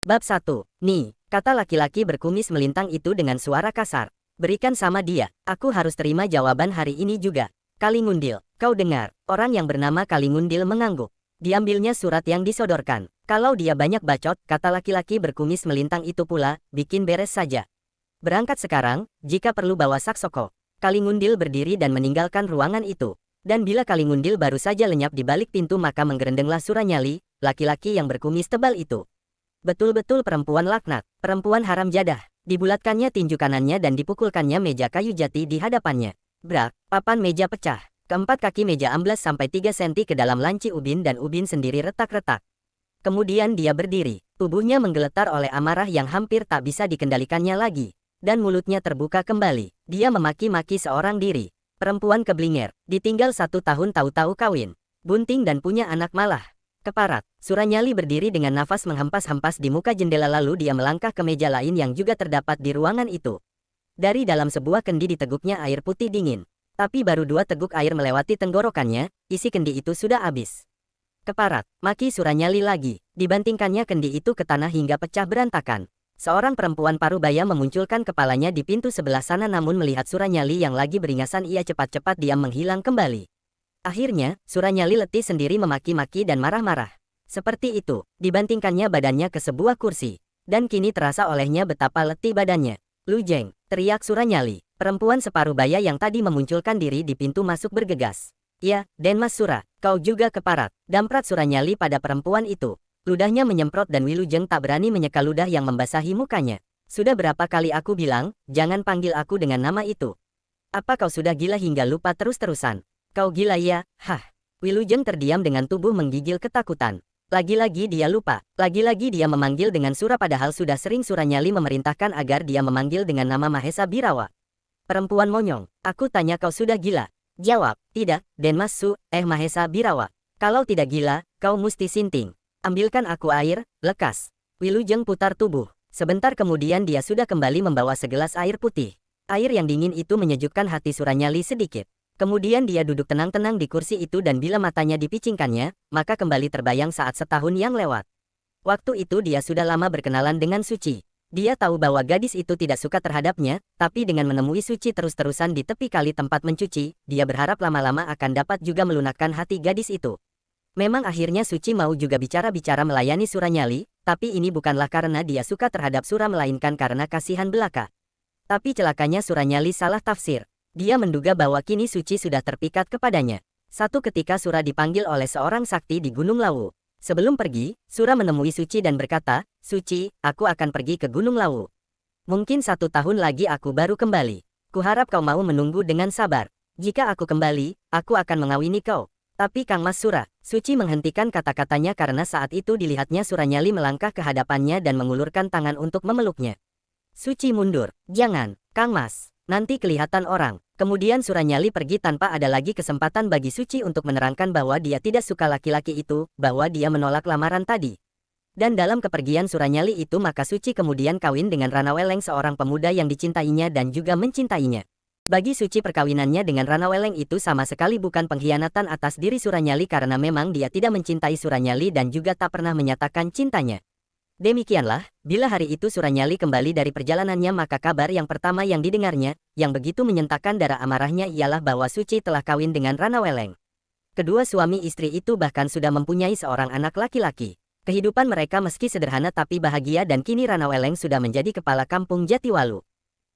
Bab 1. Nih, kata laki-laki berkumis melintang itu dengan suara kasar. Berikan sama dia, aku harus terima jawaban hari ini juga. Kalingundil, kau dengar, orang yang bernama Kalingundil mengangguk. Diambilnya surat yang disodorkan. Kalau dia banyak bacot, kata laki-laki berkumis melintang itu pula, bikin beres saja. Berangkat sekarang, jika perlu bawa saksoko. Kalingundil berdiri dan meninggalkan ruangan itu. Dan bila Kalingundil baru saja lenyap di balik pintu maka menggerendenglah Suranyali, laki-laki yang berkumis tebal itu. Betul-betul perempuan laknat, perempuan haram jadah. Dibulatkannya tinju kanannya dan dipukulkannya meja kayu jati di hadapannya. Brak, papan meja pecah. Keempat kaki meja amblas sampai 3 senti ke dalam lanci Ubin dan Ubin sendiri retak-retak. Kemudian dia berdiri, tubuhnya menggeletar oleh amarah yang hampir tak bisa dikendalikannya lagi. Dan mulutnya terbuka kembali. Dia memaki-maki seorang diri. Perempuan keblinger, ditinggal 1 tahun tahu-tahu kawin. Bunting dan punya anak malah. Keparat, Suranyali berdiri dengan nafas menghempas-hempas di muka jendela lalu dia melangkah ke meja lain yang juga terdapat di ruangan itu. Dari dalam sebuah kendi diteguknya air putih dingin. Tapi baru 2 teguk air melewati tenggorokannya, isi kendi itu sudah habis. Keparat, maki Suranyali lagi, dibantingkannya kendi itu ke tanah hingga pecah berantakan. Seorang perempuan parubaya memunculkan kepalanya di pintu sebelah sana namun melihat Suranyali yang lagi beringasan ia cepat-cepat diam menghilang kembali. Akhirnya, Suranyali letih sendiri memaki-maki dan marah-marah. Seperti itu, dibantingkannya badannya ke sebuah kursi. Dan kini terasa olehnya betapa letih badannya. Lujeng, teriak Suranyali. Perempuan separuh baya yang tadi memunculkan diri di pintu masuk bergegas. Ya, Denmas Sura, kau juga keparat. Damprat Suranyali pada perempuan itu. Ludahnya menyemprot dan Wilujeng tak berani menyeka ludah yang membasahi mukanya. Sudah berapa kali aku bilang, jangan panggil aku dengan nama itu. Apa kau sudah gila hingga lupa terus-terusan? Kau gila ya? Hah. Wilujeng terdiam dengan tubuh menggigil ketakutan. Lagi-lagi dia lupa. Lagi-lagi dia memanggil dengan Sura padahal sudah sering Suranyali memerintahkan agar dia memanggil dengan nama Mahesa Birawa. Perempuan monyong, aku tanya kau sudah gila? Jawab, tidak, Denmas Su, Mahesa Birawa. Kalau tidak gila, kau mesti sinting. Ambilkan aku air, lekas. Wilujeng putar tubuh. Sebentar kemudian dia sudah kembali membawa segelas air putih. Air yang dingin itu menyejukkan hati Suranyali sedikit. Kemudian dia duduk tenang-tenang di kursi itu dan bila matanya dipicingkannya, maka kembali terbayang saat setahun yang lewat. Waktu itu dia sudah lama berkenalan dengan Suci. Dia tahu bahwa gadis itu tidak suka terhadapnya, tapi dengan menemui Suci terus-terusan di tepi kali tempat mencuci, dia berharap lama-lama akan dapat juga melunakkan hati gadis itu. Memang akhirnya Suci mau juga bicara-bicara melayani Suranyali, tapi ini bukanlah karena dia suka terhadap Sura melainkan karena kasihan belaka. Tapi celakanya Suranyali salah tafsir. Dia menduga bahwa kini Suci sudah terpikat kepadanya. Satu ketika Sura dipanggil oleh seorang sakti di Gunung Lawu. Sebelum pergi, Sura menemui Suci dan berkata, Suci, aku akan pergi ke Gunung Lawu. Mungkin 1 tahun lagi aku baru kembali. Kuharap kau mau menunggu dengan sabar. Jika aku kembali, aku akan mengawini kau. Tapi Kang Mas Sura, Suci menghentikan kata-katanya karena saat itu dilihatnya Suranyali melangkah ke hadapannya dan mengulurkan tangan untuk memeluknya. Suci mundur. Jangan, Kang Mas. Nanti kelihatan orang. Kemudian Suranyali pergi tanpa ada lagi kesempatan bagi Suci untuk menerangkan bahwa dia tidak suka laki-laki itu, bahwa dia menolak lamaran tadi. Dan dalam kepergian Suranyali itu maka Suci kemudian kawin dengan Ranaweleng seorang pemuda yang dicintainya dan juga mencintainya. Bagi Suci perkawinannya dengan Ranaweleng itu sama sekali bukan pengkhianatan atas diri Suranyali karena memang dia tidak mencintai Suranyali dan juga tak pernah menyatakan cintanya. Demikianlah, bila hari itu Suranyali kembali dari perjalanannya maka kabar yang pertama yang didengarnya, yang begitu menyentakkan darah amarahnya ialah bahwa Suci telah kawin dengan Ranaweleng. Kedua suami istri itu bahkan sudah mempunyai seorang anak laki-laki. Kehidupan mereka meski sederhana tapi bahagia dan kini Ranaweleng sudah menjadi kepala kampung Jatiwalu.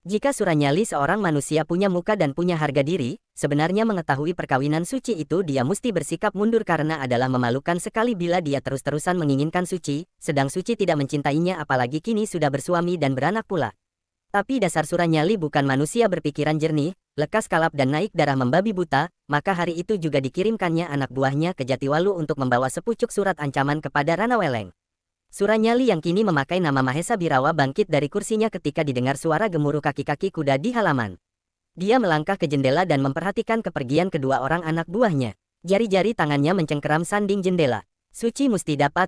Jika Suranyali seorang manusia punya muka dan punya harga diri, sebenarnya mengetahui perkawinan Suci itu dia mesti bersikap mundur karena adalah memalukan sekali bila dia terus-terusan menginginkan Suci, sedang Suci tidak mencintainya apalagi kini sudah bersuami dan beranak pula. Tapi dasar Suranyali bukan manusia berpikiran jernih, lekas kalap dan naik darah membabi buta, maka hari itu juga dikirimkannya anak buahnya ke Jatiwalu untuk membawa sepucuk surat ancaman kepada Ranaweleng. Suranyali yang kini memakai nama Mahesa Birawa bangkit dari kursinya ketika didengar suara gemuruh kaki-kaki kuda di halaman. Dia melangkah ke jendela dan memperhatikan kepergian kedua orang anak buahnya. Jari-jari tangannya mencengkeram sanding jendela. Suci mesti dapat,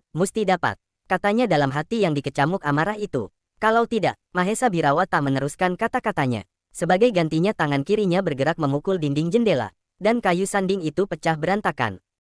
katanya dalam hati yang dikecamuk amarah itu. Kalau tidak, Mahesa Birawa tak meneruskan kata-katanya. Sebagai gantinya tangan kirinya bergerak memukul dinding jendela. Dan kayu sanding itu pecah berantakan.